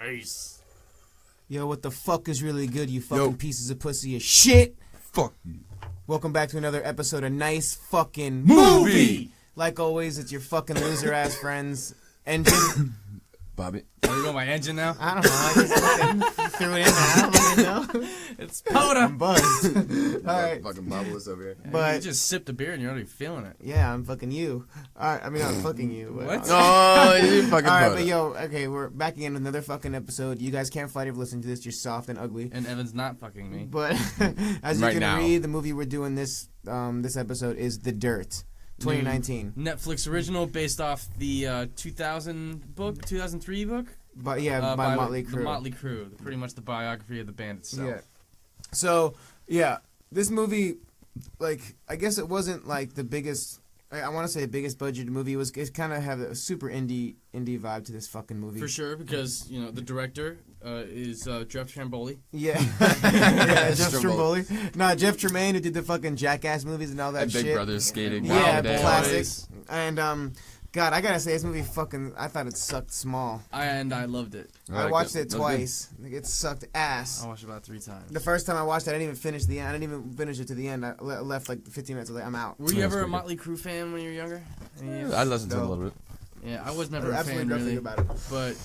Peace. Yo, what the fuck is really good, you fucking pieces of pussy as shit? Fuck you. Welcome back to another episode of Nice Fucking Movie. Like always, it's your fucking loser-ass friends. Engine. Bobby. Are we going by engine now? I don't know. I just fucking threw it in there. I don't fucking know. It's Poda. I'm buzzed. All right. Fucking Bobbles over here. But you just sipped a beer and you're already feeling it. yeah, I'm fucking you. All right. I mean, I'm fucking you. But, What? Oh, you fucking all right, Poda. but yo, okay, we're back again with another fucking episode. You guys can't fight if listening to this. You're soft and ugly. And Evan's not fucking me. But as you Right can now. read, the movie we're doing this episode is The Dirt, 2019. Netflix original based off the 2003 book? But yeah, by Motley Crue. The Motley Crue. Pretty much the biography of the band itself. Yeah. So, yeah, this movie, like, I guess it wasn't like the biggest. I want to say the biggest budget movie. It kind of had a super indie vibe to this fucking movie. For sure, because, you know, the director is Jeff Tramboli. Yeah. Yeah, Jeff Stromboli. Stromboli. Nah, Jeff Tremaine, who did the fucking Jackass movies and all that And shit. Big Brother skating. Yeah, nowadays. classics. And, God, I gotta say, this movie fucking, I thought it sucked small. I loved it. I watched it twice. It sucked ass. I watched it about 3 times. The first time I watched it, I didn't even finish the end. I didn't even finish it to the end. I left like 15 minutes. I was like, I'm out. Were you ever a Motley Crue fan when you were younger? I listened to it a little bit. Yeah, I was never a Absolutely fan, nothing really. about it. But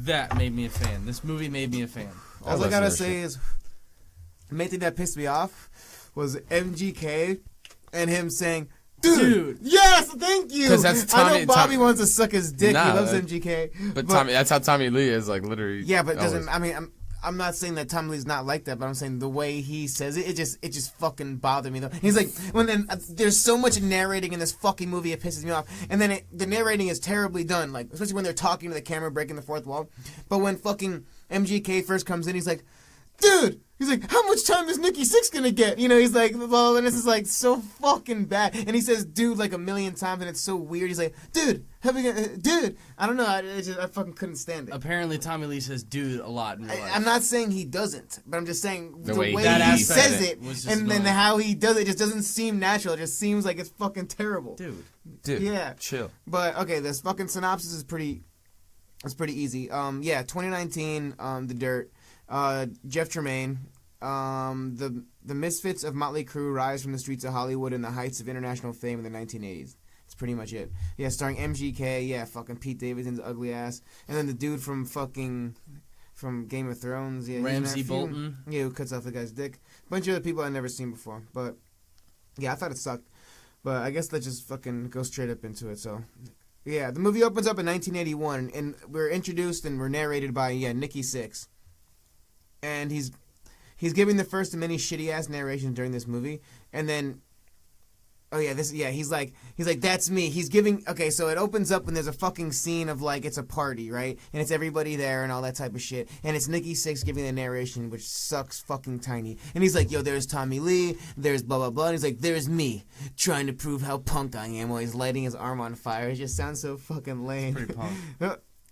that made me a fan. This movie made me a fan. All I gotta say is, the main thing that pissed me off was MGK and him saying, Dude, yes, thank you. 'Cause that's I Tommy- know Bobby wants to suck his dick. Nah, he loves MGK. But Tommy, that's how Tommy Lee is, like, literally. Yeah, but it doesn't. always. I mean, I'm not saying that Tommy Lee's not like that, but I'm saying the way he says it, it just fucking bothered me though. He's like, there's so much narrating in this fucking movie, it pisses me off. And then the narrating is terribly done, like especially when they're talking to the camera, breaking the fourth wall. But when fucking MGK first comes in, he's like, dude. He's like, how much time is Nikki Sixx gonna get? You know, he's like, well, and this is like so fucking bad. And he says, dude, like a million times, and it's so weird. He's like, dude, dude. I don't know. I fucking couldn't stand it. Apparently, Tommy Lee says "dude" a lot in real life. I'm not saying he doesn't, but I'm just saying the way that he aspect says it, was just and then annoying. how he does it just doesn't seem natural. It just seems like it's fucking terrible. Dude. Yeah. Chill. But okay, this fucking synopsis is pretty easy. 2019, The Dirt. Jeff Tremaine. The misfits of Motley Crue rise from the streets of Hollywood and the heights of international fame in the 1980s. That's pretty much it. Yeah, starring MGK. Yeah, fucking Pete Davidson's ugly ass, and then the dude from Game of Thrones. Yeah, Ramsay Bolton. Yeah, who cuts off the guy's dick. Bunch of other people I've never seen before. But yeah, I thought it sucked. But I guess let's just fucking go straight up into it. So yeah, the movie opens up in 1981, and we're introduced and we're narrated by Nikki Sixx, and he's giving the first of many shitty ass narrations during this movie, and then, he's like that's me. He's giving so it opens up and there's a fucking scene of like it's a party, right, and it's everybody there and all that type of shit, and it's Nikki Sixx giving the narration, which sucks fucking tiny, and he's like, yo, there's Tommy Lee, there's blah blah blah, and he's like, there's me trying to prove how punk I am while he's lighting his arm on fire. It just sounds so fucking lame. Pretty punk.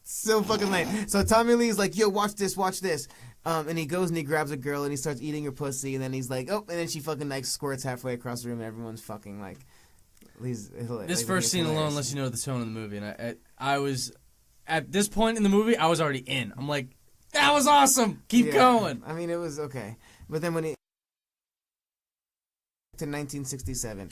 So fucking lame. So Tommy Lee's like, yo, watch this. And he goes and he grabs a girl and he starts eating her pussy, and then he's like, oh, and then she fucking like squirts halfway across the room and everyone's fucking like, This first scene alone lets you know the tone of the movie, and I was, at this point in the movie, I was already in. I'm like, that was awesome. Keep going. I mean, it was okay, but then when it to 1967,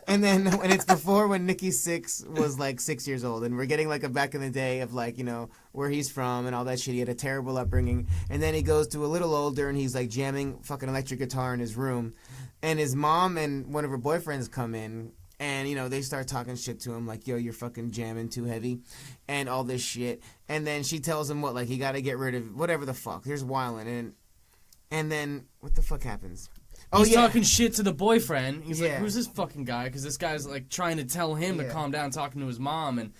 and then when it's before when Nikki Sixx was like 6 years old, and we're getting like a back in the day of like, you know, where he's from and all that shit. He had a terrible upbringing, and then he goes to a little older and he's like jamming fucking electric guitar in his room, and his mom and one of her boyfriends come in, and you know they start talking shit to him like, yo, you're fucking jamming too heavy and all this shit, and then she tells him what, like, he got to get rid of whatever the fuck, there's wildin', and then what the fuck happens? He's talking shit to the boyfriend. He's like, Yeah. who's this fucking guy? Because this guy's like trying to tell him to calm down, talking to his mom, and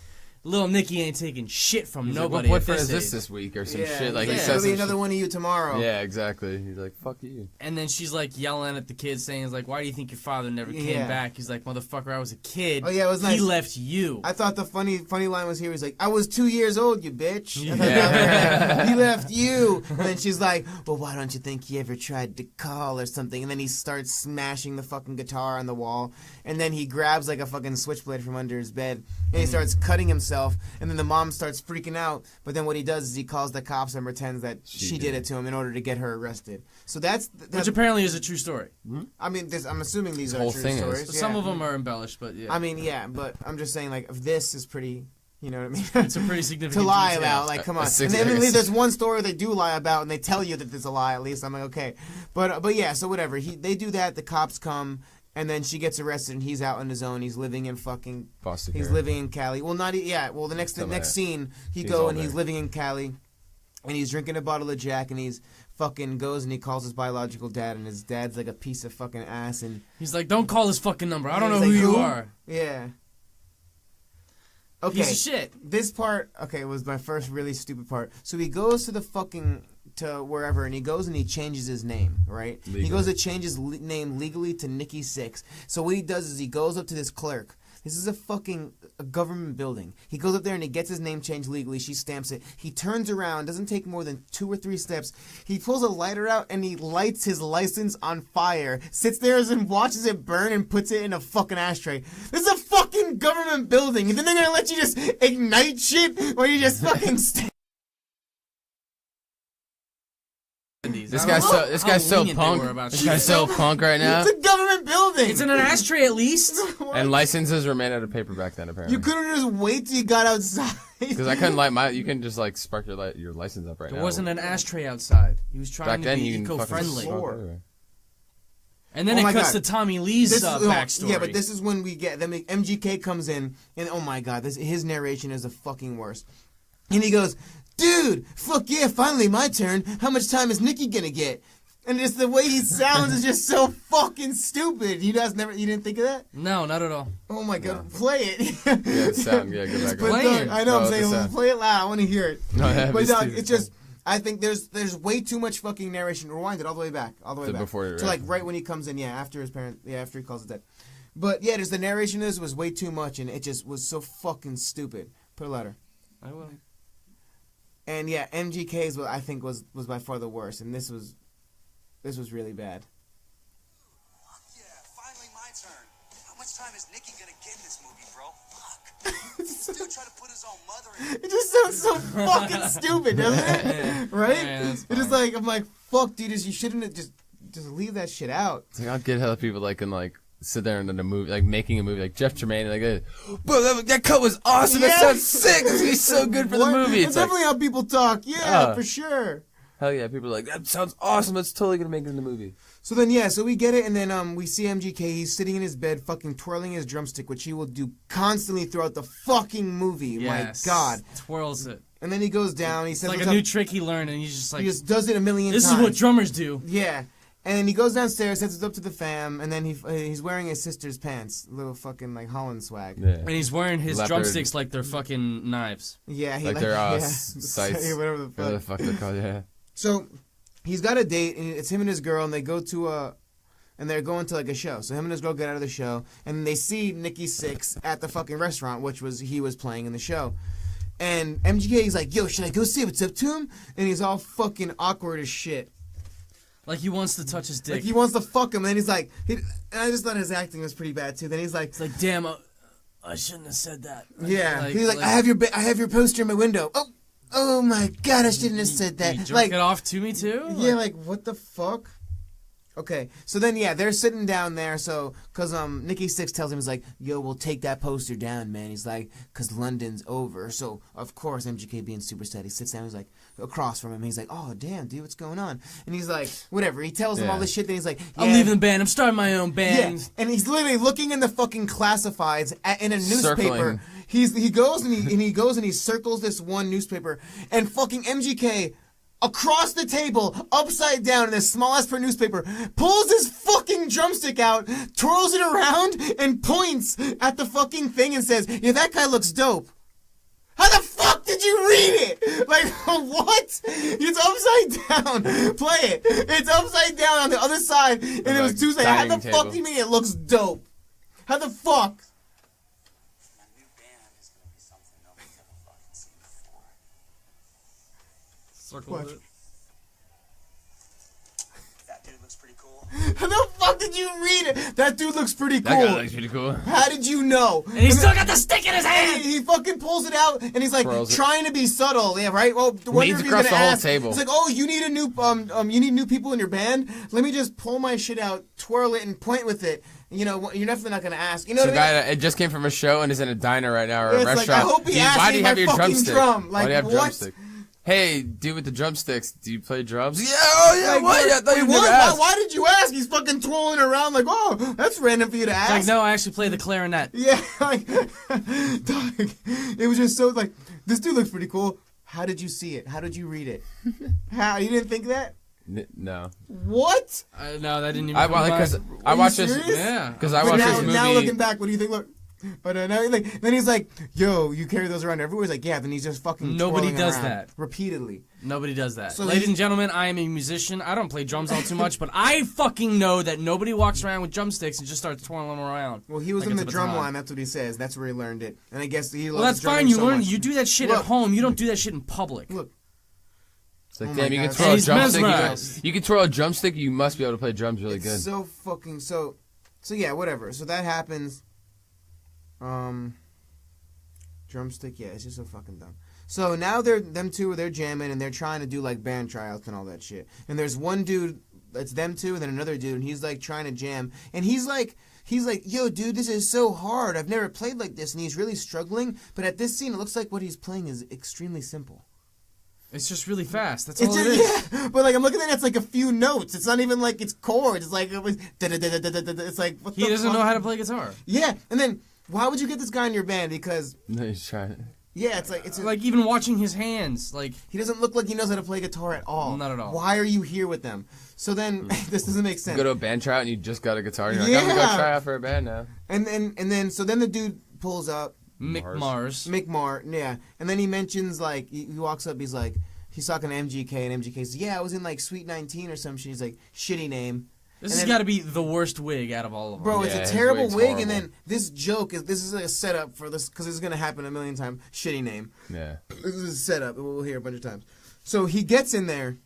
little Nicky ain't taking shit from He's nobody. Like, what boyfriend at is this week or some Yeah, shit? Like, yeah. he There'll says be some another shit. one of you tomorrow. Yeah, exactly. He's like, fuck you. And then she's like yelling at the kid, saying, like, why do you think your father never came back? He's like, motherfucker, I was a kid. Oh, yeah, it was nice. He left you. I thought the funny line was here. He's like, I was 2 years old, you bitch. Yeah. He left you. And then she's like, well, why don't you think he ever tried to call or something? And then he starts smashing the fucking guitar on the wall. And then he grabs like a fucking switchblade from under his bed. And he starts cutting himself himself, and then the mom starts freaking out. But then what he does is he calls the cops and pretends that she did it to him in order to get her arrested. So that's which apparently is a true story. I mean, I'm assuming these are whole true thing stories. is. Yeah. Some of them are embellished, but yeah. I mean, yeah, but I'm just saying, like, this is pretty. You know what I mean? It's a pretty significant to lie detail. about, like, come on. And then there's one story they do lie about, and they tell you that there's a lie. At least I'm like, okay, but yeah. So whatever. They do that. The cops come, and then she gets arrested, and he's out on his own. He's living in fucking. Foster he's care. living in Cali. Well, not yeah. Well, the next scene, he's living in Cali, and he's drinking a bottle of Jack, and he's fucking goes and he calls his biological dad, and his dad's like a piece of fucking ass, and he's like, "Don't call his fucking number. I don't know like, who you are." Yeah. Okay. Piece of shit. This part, was my first really stupid part. So he goes to the fucking, to wherever, and he goes and he changes his name, right? Legally. He goes to change his name legally to Nikki Sixx. So what he does is he goes up to this clerk. This is a government building. He goes up there and he gets his name changed legally. She stamps it. He turns around, doesn't take more than 2 or 3 steps. He pulls a lighter out and he lights his license on fire. Sits there and watches it burn and puts it in a fucking ashtray. This is a fucking government building. And then they're gonna let you just ignite shit or you just fucking This guy's so punk. This guy's so punk right now. It's a government building. It's in an ashtray at least. And licenses were made out of paper back then, apparently. You couldn't just wait till you got outside. Because I couldn't light my. You can just like spark your license up right now. There wasn't an ashtray outside. He was trying to be eco-friendly. And then it cuts to Tommy Lee's backstory. Yeah, but this is when we get then MGK comes in, and oh my god, his narration is the fucking worst. And he goes, "Dude, fuck yeah, finally my turn. How much time is Nikki gonna get?" And just the way he sounds is just so fucking stupid. You didn't think of that? No, not at all. Oh my god, play it. Yeah, sound, yeah, good background. I know, I'm saying, play it loud. I want to hear it. No, but dog, it's just, I think there's way too much fucking narration. Rewind it all the way back, before to like right when he comes in, after after he calls his dad. But yeah, the narration was way too much, and it just was so fucking stupid. Put a louder. I will. And yeah, MGK's I think was by far the worst, and this was really bad. Fuck yeah, finally my turn. How much time is Nikki gonna get in this movie, bro? Fuck. Dude tried to put his own mother in. It just sounds so fucking stupid, doesn't it? Right? Yeah, it's just like, I'm like, fuck, dude, you shouldn't have just leave that shit out. It's like, I'll get how people like can like sit there and in a movie, like making a movie, like Jeff Tremaine, like, but that cut was awesome. That sounds sick. This is so good for the movie. It's definitely how people talk. Yeah, for sure. Hell yeah, people are like, that sounds awesome. That's totally gonna make it in the movie. So then, so we get it, and then we see MGK. He's sitting in his bed, fucking twirling his drumstick, which he will do constantly throughout the fucking movie. Yes. My God, Twirls it. And then he goes down. He says, it's like a new trick he learned, and he's just like, he just does it a million times. This is what drummers do. Yeah. And then he goes downstairs, sets it up to the fam, and then he's wearing his sister's pants, little fucking like Holland swag. Yeah. And he's wearing his drumsticks like they're fucking knives. Yeah, like they're sights, whatever the fuck they're called. Yeah. So he's got a date, and it's him and his girl, and they go to and they're going to like a show. So him and his girl get out of the show, and they see Nikki Sixx at the fucking restaurant, which he was playing in the show. And MGK's like, "Yo, should I go see what's up to him?" And he's all fucking awkward as shit. Like he wants to touch his dick. Like he wants to fuck him, and he's like, and I just thought his acting was pretty bad too. Then he's like, it's like, damn, I shouldn't have said that. Yeah, he's like, I have your poster in my window. Oh my God, I shouldn't have said that. You jerk it off to me too? Yeah, like what the fuck? Okay, so then they're sitting down there. So because Nikki Sixx tells him, he's like, "Yo, we'll take that poster down, man." He's like, "Cause London's over." So of course MGK being super sad, he sits down. He's like across from him. He's like, "Oh damn, dude, what's going on?" And he's like, "Whatever." He tells him all this shit. Then he's like, "I'm leaving the band. I'm starting my own band." Yeah. And he's literally looking in the fucking classifieds in a newspaper. Circling. He goes and he circles this one newspaper, and fucking MGK, across the table, upside down in this small-ass print newspaper, pulls his fucking drumstick out, twirls it around, and points at the fucking thing and says, "Yeah, that guy looks dope." How the fuck did you read it? Like, what? It's upside down. Play it. It's upside down on the other side, and it was Tuesday. How the fuck do you mean it looks dope? How the fuck? Circle it. That dude looks pretty cool. How the fuck did you read it? That dude looks pretty cool. That guy looks pretty cool. How did you know? And he's still got the stick in his hand. He fucking pulls it out and he's like Twirls it. trying to be subtle. Yeah, right. Well, Leans across the whole table. It's like, oh, you need a new you need new people in your band. Let me just pull my shit out, twirl it, and point with it. You know, you're definitely not gonna ask. You know, So what a I guy mean? that it just came from a show and is in a diner right now or a It's restaurant. like, I hope he asked Why me do you my have your fucking drumstick? drum. Why Like, do you have what? drumstick? Hey, dude with the drumsticks, do you play drums? Yeah, oh yeah, Like, what? I thought you wait, never what? asked. Why did you ask? He's fucking twirling around like, oh, that's random for you to ask. Like, no, I actually play the clarinet. Yeah, like, dog, it was just so like, this dude looks pretty cool. How did you see it? How did you read it? How you didn't think that? No. What? No, that didn't even. I come by. because I Are you watched this. serious? Yeah. Because I But watched now, this movie. now looking back, what do you think? Look, but now, like, then he's like, "Yo, you carry those around everywhere." He's like, "Yeah." Then he's just fucking. Nobody twirling does around that. repeatedly. Nobody does that. So Ladies he's- and gentlemen, I am a musician. I don't play drums all too much, but I fucking know that nobody walks around with drumsticks and just starts twirling them around. Well, he was like in it's the a drum baton. line. That's what he says. That's where he learned it. And I guess he. Well, loves that's fine. drumming You so learn. much. You do that shit Look. at home. You don't do that shit in public. Look. It's like, Oh damn, my you can God. twirl a He's drumstick. mesmerized. You can twirl a drumstick. You must be able to play drums really It's good. so fucking so yeah, whatever. So that happens. Drumstick, yeah, it's just so fucking dumb. So now them two are jamming and they're trying to do like band tryouts and all that shit. And there's one dude that's them two and then another dude and he's like trying to jam and he's like, yo, dude, this is so hard. I've never played like this, and he's really struggling. But at this scene, it looks like what he's playing is extremely simple. It's just really fast. That's It's all it is. yeah, but like I'm looking at it, it's like a few notes. It's not even like it's chords. It's like it was. It's like what He the doesn't fuck? know how to play guitar. Yeah, and then why would you get this guy in your band? Because No, he's trying. yeah, it's like Like even watching his hands, like he doesn't look like he knows how to play guitar at all. Not at all. Why are you here with them? So then this doesn't make sense. Go to a band tryout and you just got a guitar. And you're like, I'm gonna Yeah. go try out for a band now. And then so then the dude pulls up Mick Mars. Mick Martin, yeah, and then he mentions like he walks up, he's like. He's talking to MGK, and MGK says, "Yeah, I was in like Sweet 19 or some shit." He's like, "Shitty name." This And has then- got to be the worst wig out of all of them. Bro, Yeah, it's his a terrible wig's wig, horrible. and then this is like a setup for this because this is gonna happen a million times. Shitty name. Yeah. This is a setup. We'll hear a bunch of times. So he gets in there.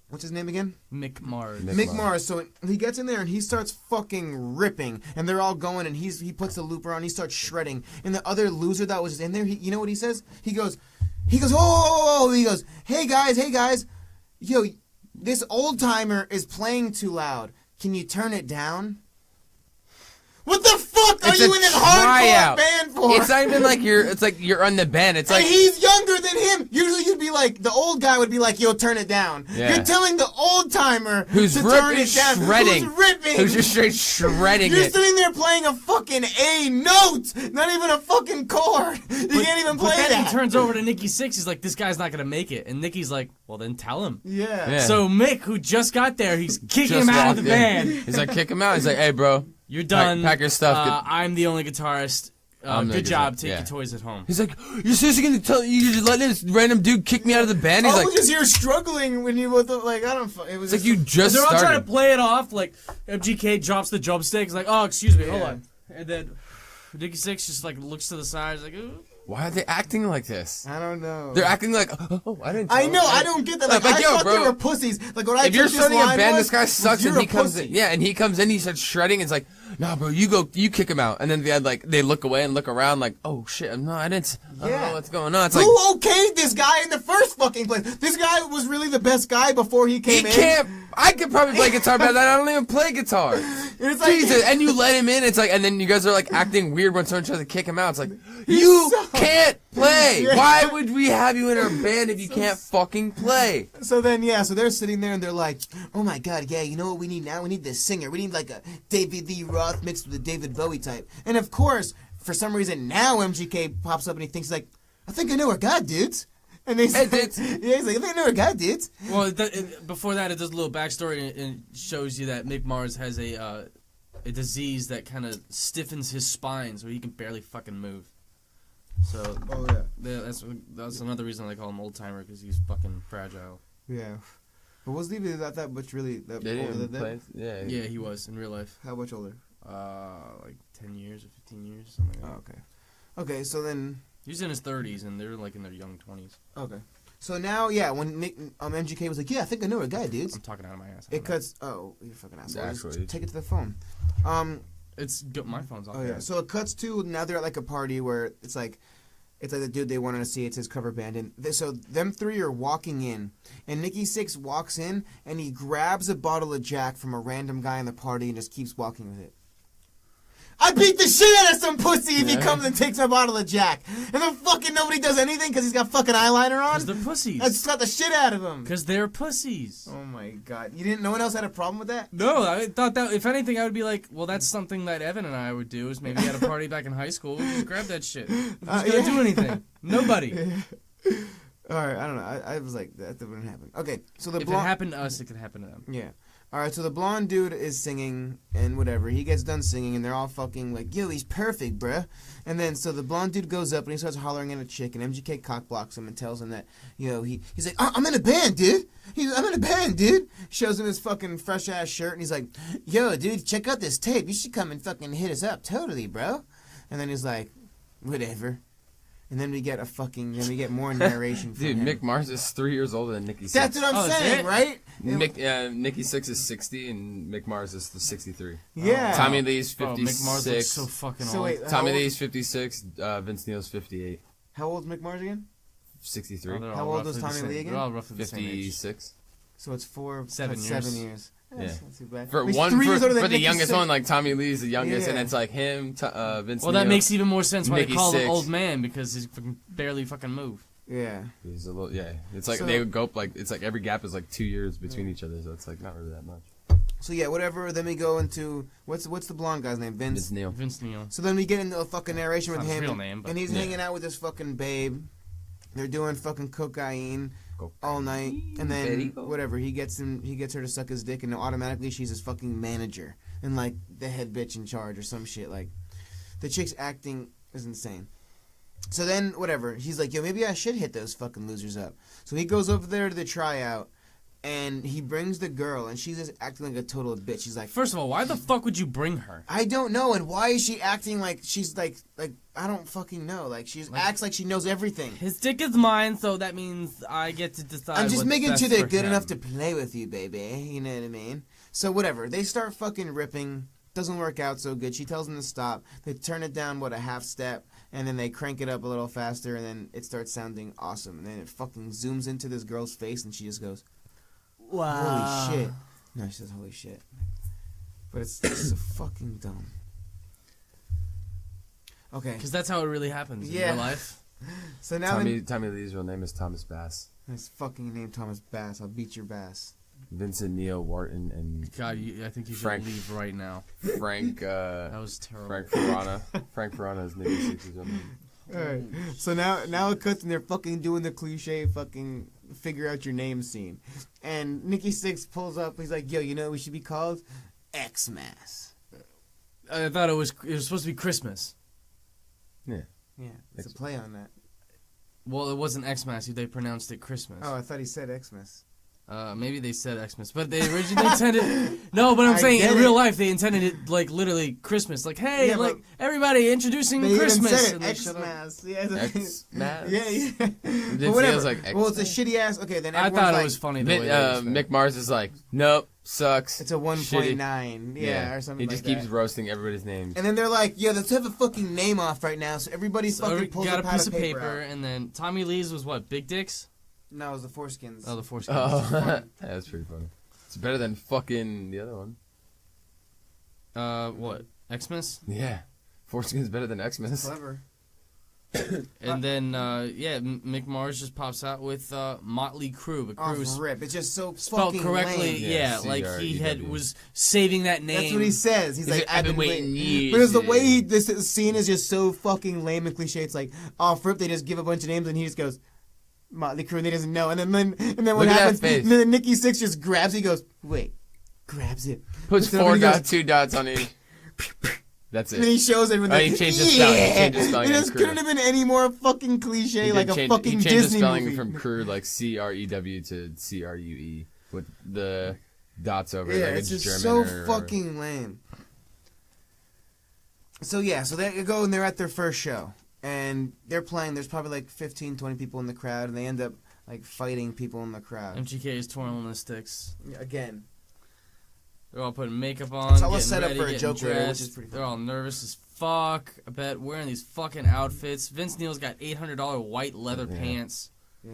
What's his name again? Mick Mars. Mick Mars. So he gets in there and he starts fucking ripping, and they're all going, and he puts the looper on. He starts shredding, and the other loser that was in there, you know what he says? He goes, oh, he goes, hey guys, yo, this old timer is playing too loud. Can you turn it down? What the fuck are It's you a in this tryout. hardcore band for? It's not even like it's like you're on the band. It's like and he's younger than him. Usually you'd be like, the old guy would be like, yo, turn it down. Yeah. You're telling the old timer who's to ripping, turn it down. shredding, Who's ripping. who's just straight shredding You're it. sitting there playing a fucking A note, not even a fucking chord. You can't even play But then that. he turns over to Nikki Sixx. He's like, this guy's not going to make it. And Nikki's like, well, then tell him. Yeah. Yeah. So Mick, who just got there, he's kicking Just him out of walked the in. band. He's like, kick him out. He's like, hey, bro. You're done. Pack your stuff. I'm the only guitarist. I'm the Good job. guitar- Take yeah. your toys at home. He's like, you're seriously gonna tell you just letting this random dude kick me out of the band? He's I like, was just here struggling when you both like I don't. It was it's like just, you just They're all trying to started. play it off. Like MGK drops the drumstick. He's like, oh, excuse me, hold Yeah. on. And then Nikki Sixx just like looks to the side. He's like, ooh. Why are they acting like this? I don't know. They're acting like, oh, I didn't. I tell know. him. I don't get that. Like, Like, I yo, thought bro. they were pussies. Like when I If you're took this starting a line band, was, this guy sucks, you're and he a comes pussy. in. Yeah, and he comes in, he starts shredding. It's like, nah, bro, you kick him out. And then they look away and look around, like, oh shit, no, I don't know what's going on. It's like, Who okayed this guy in the first fucking place? This guy was really the best guy before he he came in. can't. I could probably play guitar better than I don't even play guitar. It's like, Jesus, and you let him in. It's like, and then you guys are like acting weird when someone tries to kick him out. It's like, you can't play. Yeah. Why would we have you in our band if you can't fucking play? So then, yeah, so they're sitting there and they're like, oh my god, yeah, you know what we need now? We need this singer. We need like a David Lee Roth mixed with a David Bowie type. And of course, for some reason, now MGK pops up and he thinks like, I think I know our guy, dudes. And they say, yeah, he's like, I think I know our guy, dudes. Well, before that, it does a little backstory and shows you that Mick Mars has a disease that kind of stiffens his spine, so he can barely fucking move. So Oh, yeah. that's another reason they call him old timer, because he's fucking fragile. Yeah. But wasn't he not that much really that They older didn't than play. that? Yeah. Yeah, he was in real life. How much older? Like 10 years or 15 years, something like that. Oh, okay. Okay, so then, He was in his 30s, and they're like in their young 20s. okay. So now, yeah, when MGK was like, yeah, I think I know a guy, dudes. I'm talking out of my ass. It cuts. Oh, you fucking asshole. Actually. Just take it to the phone. My phone's off. Oh yeah. So it cuts to now they're at like a party where it's like the dude they wanted to see. It's his cover band, and so them three are walking in, and Nikki Sixx walks in and he grabs a bottle of Jack from a random guy in the party and just keeps walking with it. I beat the shit out of some pussy if he comes and takes my bottle of Jack. And then fucking nobody does anything because he's got fucking eyeliner on? Because they're pussies. I just got the shit out of him. Because they're pussies. Oh my god. No one else had a problem with that? No, I thought that, if anything, I would be like, well, that's something that Evan and I would do, is maybe at a party back in high school, we just grab that shit. Who's gonna do anything? Nobody. Alright, I don't know. I was like, that wouldn't happen. Okay, so the If it happened to us, it could happen to them. Yeah. Alright, so the blonde dude is singing and whatever. He gets done singing and they're all fucking like, yo, he's perfect, bruh. And then, so the blonde dude goes up and he starts hollering at a chick and MGK cockblocks him and tells him that, he's like, I'm in a band, dude. I'm in a band, dude. Shows him his fucking fresh-ass shirt and he's like, yo, dude, check out this tape. You should come and fucking hit us up. Totally, bro. And then he's like, whatever. And then we get more narration from Dude, him. Mick Mars is 3 years older than Nikki Sixx. That's what I'm saying, right? Nikki Sixx is 60 and Mick Mars is 63. Yeah. Tommy Lee's Bro, 56. Mick Mars looks so fucking old. wait, Tommy Lee's 56. Vince Neil's 58. how old's Mick Mars again? 63. they're How all old was roughly the Tommy same- Lee again? They're all roughly the same age. 56. So it's 7 years. 7 years. Yeah. That's not too bad. For He's one, 3 years older than for the Nikki youngest Sixx. one, like Tommy Lee's the youngest, Yeah. and it's like him, Vince Well, Neil. that makes even more sense why Nikki they call him Sixx. old man, because he fucking barely fucking move. Yeah. He's a little, yeah. It's like So- they would go up, like, it's like every gap is like 2 years between each other, so it's like not really that much. So yeah, whatever. Then we go into what's the blonde guy's name? Vince Neil. Vince Neil. So then we get into a fucking narration It's with not his him, real name, but- and he's Yeah. hanging out with this fucking babe. They're doing fucking cocaine all night, and then whatever. He gets her to suck his dick, and automatically she's his fucking manager and like the head bitch in charge or some shit. Like the chick's acting is insane. So then whatever, he's like, yo, maybe I should hit those fucking losers up. So he goes over there to the tryout. And he brings the girl, and she's just acting like a total bitch. She's like, First of all, why the fuck would you bring her? I don't know, and why is she acting like she's like I don't fucking know. Like acts like she knows everything. His dick is mine, so that means I get to decide. I'm just what's making best sure they're for good him. enough to play with you, baby. You know what I mean? So whatever. They start fucking ripping. Doesn't work out so good. She tells them to stop. They turn it down, a half step, and then they crank it up a little faster, and then it starts sounding awesome. And then it fucking zooms into this girl's face, and she just goes, Wow. holy shit. No, she says holy shit. But it's so fucking dumb. Okay. Because that's how it really happens in Yeah. real life. So now Tommy Lee's real name is Thomas Bass. his fucking name Thomas Bass. I'll beat your bass. Vincent Neil Wharton and God, I think you should Frank. leave right now. Frank That was terrible. Frank Ferrana. Frank Ferrana is Nikki Sixx's real name. Alright. So now it cuts and they're fucking doing the cliche fucking figure out your name scene. And Nikki Sixx pulls up, he's like, yo, you know what we should be called? Xmas. I thought it was supposed to be Christmas. Yeah. Yeah, it's a play on that. Well, it wasn't Xmas. They pronounced it Christmas. Oh, I thought he said Xmas. Maybe they said Xmas, but they originally intended. No, but I'm I saying get in it. real life they intended it like literally Christmas. Like, hey, Yeah, like but everybody introducing They Christmas. even said And it, they shut up. Xmas. Yeah, Xmas? yeah. But Vince whatever. Neil's like, Well, it's a shitty ass. Okay, then I everyone's thought like, it was funny the way they Mick Mars is like, nope, sucks. it's a 1.9. Yeah, or something He like just that. keeps roasting everybody's names. And then they're like, yeah, let's have a fucking name off right now. So everybody So fucking we pulls got a a pad piece of paper, out. and then Tommy Lee's was what? Big dicks? No, it was the foreskins. Oh, the foreskin. Oh, that's pretty funny. It's better than fucking the other one. What? Xmas? Yeah. Foreskin's better than Xmas. Clever. And then, Mick Mars just pops out with Motley Crue. But Off Crue's rip. It's just so spelled fucking correctly. lame. Yeah, Yeah, like he C-R-E-W. was saving that name. That's what he says. He's like, I've been waiting years. But it's the way this scene is just so fucking lame and cliche. It's like off rip, they just give a bunch of names and he just goes Motley Crue and he doesn't know. And then what Look at that happens? face. And then Nikki Sixx just grabs it. He goes, wait, grabs it. Puts So he goes- 2 dots on it. That's And then he it. shows everyone. Oh, he changed the spelling. He changed the spelling It on just Crue. couldn't have been any more fucking cliche, He like did a change- fucking he changed Disney the spelling movie. from Crue, like CREW to CRUE, with the dots over it, Yeah, like it's it's just German so or fucking lame. So yeah, so they go and they're at their first show. And they're playing, there's probably like 15, 20 people in the crowd, and they end up like fighting people in the crowd. MGK is twirling the sticks. Again. They're all putting makeup on. It's all a getting setup ready, for a getting joke later, which dressed. is pretty They're funny. all nervous as fuck. I bet wearing these fucking outfits. Vince Neil's got $800 white leather pants. Yeah.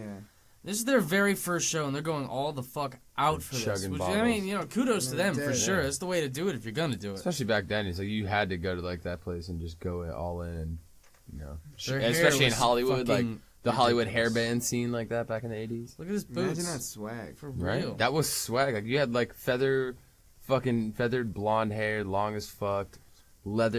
This is their very first show, and they're going all the fuck out for this. Chugging Which, bottles. I mean, kudos to them for dead, sure. yeah. That's the way to do it if you're gonna do it. Especially back then, it's like you had to go to like that place and just go all in, and Their hair especially in was Hollywood, like fucking the Hollywood ridiculous. hairband scene like that back in the 80s. Look at his Imagine boots. that swag. For Right? real. That was swag. Like you had like feathered blonde hair, long as fuck,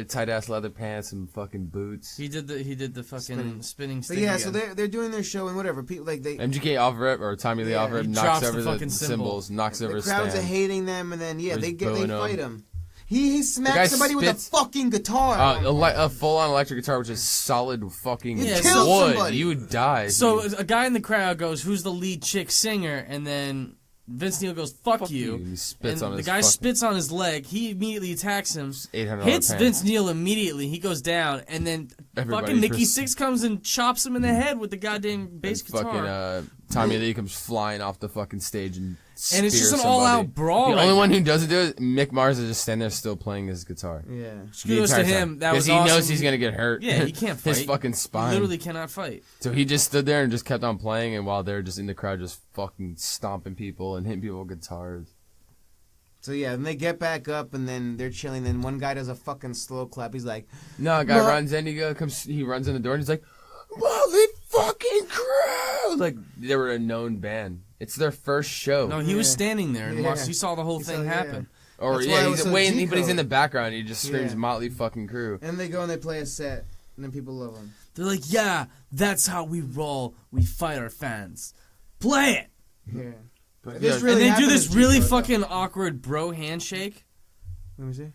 tight ass leather pants and fucking boots. He did the fucking spinning But stick. yeah, again. so they're doing their show and whatever. People like they. MGK off rip or Tommy Lee Yeah. off rip He knocks drops the over the fucking symbol. symbols, knocks over The his crowds are stand. hating them, and then Or they he's booing fight them. him. He guy smacks somebody with a spits- fucking guitar. A full-on electric guitar, which is solid fucking Yeah, wood. so- somebody. You would die. So dude. a guy in the crowd goes, "Who's the lead chick singer?" And then Vince Neil goes, "Fuck you." And he spits and on the his guy fucking spits on his leg. He immediately attacks him, $800 hits pants. Vince Neil immediately. He goes down, and then Everybody fucking Nikki pers- Sixx comes and chops him in the head with the goddamn bass And guitar. fucking Tommy Lee comes flying off the fucking stage and And it's just spears an all-out somebody. brawl The right only one now. who doesn't do it, Mick Mars, is just standing there still playing his guitar. Yeah. Kudos to him. That was Because he knows awesome. he's gonna get hurt. Yeah, he can't fight. His fucking He spine. literally cannot fight. So he just stood there and just kept on playing, and while they're just in the crowd, just fucking stomping people and hitting people with guitars. So yeah, and they get back up, and then they're chilling. Then one guy does a fucking slow clap. He's like, No, a guy What? runs in. He runs in the door and he's like, "Motley fucking Crue!" Like they were a known band. It's their first show. No, he was Yeah. standing there and Yeah. watched. He saw the whole He thing saw- yeah. happen. Or That's why it yeah, was he's so waiting, but he's G-code. in the background. He just screams Yeah. Motley fucking Crue. and they go and they play a set, and then people love him. They're like, "Yeah, that's how we roll. We fight our fans. Play it." Yeah. But This yeah, really and they do happened this in really G-code, though. fucking awkward bro handshake. Let me see.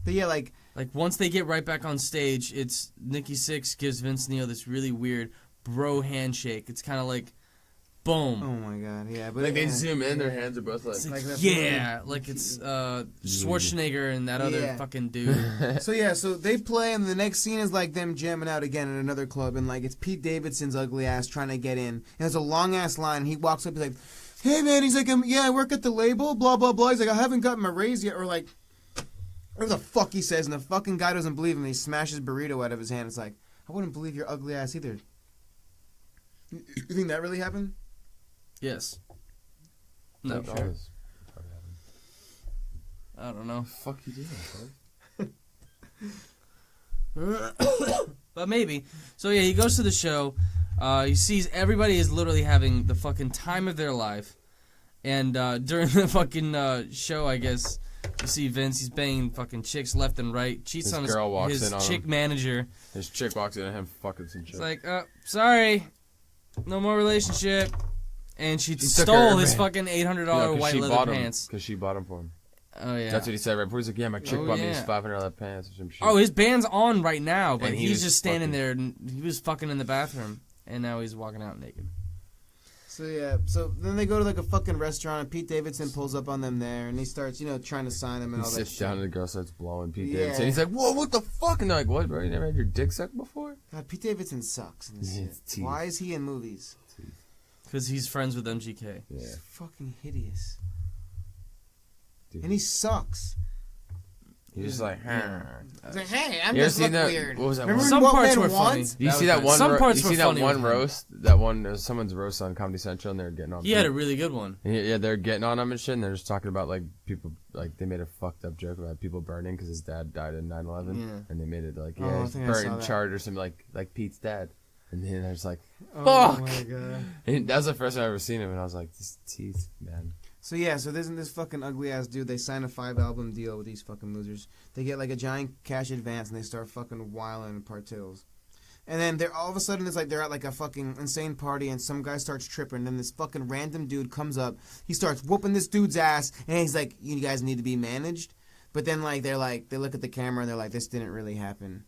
But yeah, like Like once they get right back on stage, it's Nikki Sixx gives Vince Neil this really weird bro handshake. It's kind of like, boom. oh my god, yeah. But like they yeah. zoom in, their hands are both like. It's like that yeah, like it's Schwarzenegger and that other Yeah. fucking dude. So yeah, so they play, and the next scene is like them jamming out again at another club, and like it's Pete Davidson's ugly ass trying to get in. And there's a long ass line, and he walks up, he's like, "Hey man," he's like, "Yeah, I work at the label, blah blah blah." He's like, "I haven't gotten my raise yet," or like, whatever the fuck he says, and the fucking guy doesn't believe him. And he smashes burrito out of his hand. It's like, I wouldn't believe your ugly ass either. You think that really happened? Yes. No, That sure. was- I don't know. Fuck you doing, But maybe. So yeah, he goes to the show. He sees everybody is literally having the fucking time of their life. And during the fucking show, I guess, you see Vince, he's banging fucking chicks left and right. Cheats His on girl walks his in on chick him. manager. His chick walks in and him fucking some shit. It's like, sorry, no more relationship. And she took stole her- his fucking $800 white leather pants. Because she bought him for him. Oh yeah. That's what he said right before. He's like, yeah, my chick Oh, bought me yeah. these $500 pants or some shit. Oh, his band's on right now, but And he he's was just standing fucking- there. And he was fucking in the bathroom, and now he's walking out naked. So yeah, so then they go to like a fucking restaurant, and Pete Davidson pulls up on them there, and he starts, trying to sign them and He all that sits shit. down and the girl starts blowing Pete Yeah. Davidson. He's like, whoa, what the fuck? And they're like, what, bro? You never had your dick sucked before? God, Pete Davidson sucks in this Yeah, shit. his teeth. Why is he in movies? Because he's friends with MGK. Yeah. He's fucking hideous. Dude. And he sucks. He's just like, He's like, hey, I'm You ever just seen look that? weird. What was that Remember one? Some What parts Men were Want? funny. Do you see that was one? Some parts you were see that funny one with him. roast? That one? There was someone's roast on Comedy Central, and they're getting on. He had a really good one. Yeah, they're getting on him and shit. And they're just talking about like people, like they made a fucked up joke about people burning because his dad died in 9/11, Yeah. and they made it like, Oh, yeah, I he's think I saw burned, that. charred or something like Pete's dad. And then there's like, Oh fuck. my god. And that was the first time I ever seen him, and I was like, this teeth, man. So yeah, so there's this fucking ugly ass dude. They sign a 5-album deal with these fucking losers. They get like a giant cash advance, and they start fucking wilding and partills. And then they're all of a sudden it's like they're at like a fucking insane party, and some guy starts tripping. And then this fucking random dude comes up. He starts whooping this dude's ass, and he's like, "You guys need to be managed." But then like they look at the camera and they're like, "This didn't really happen,"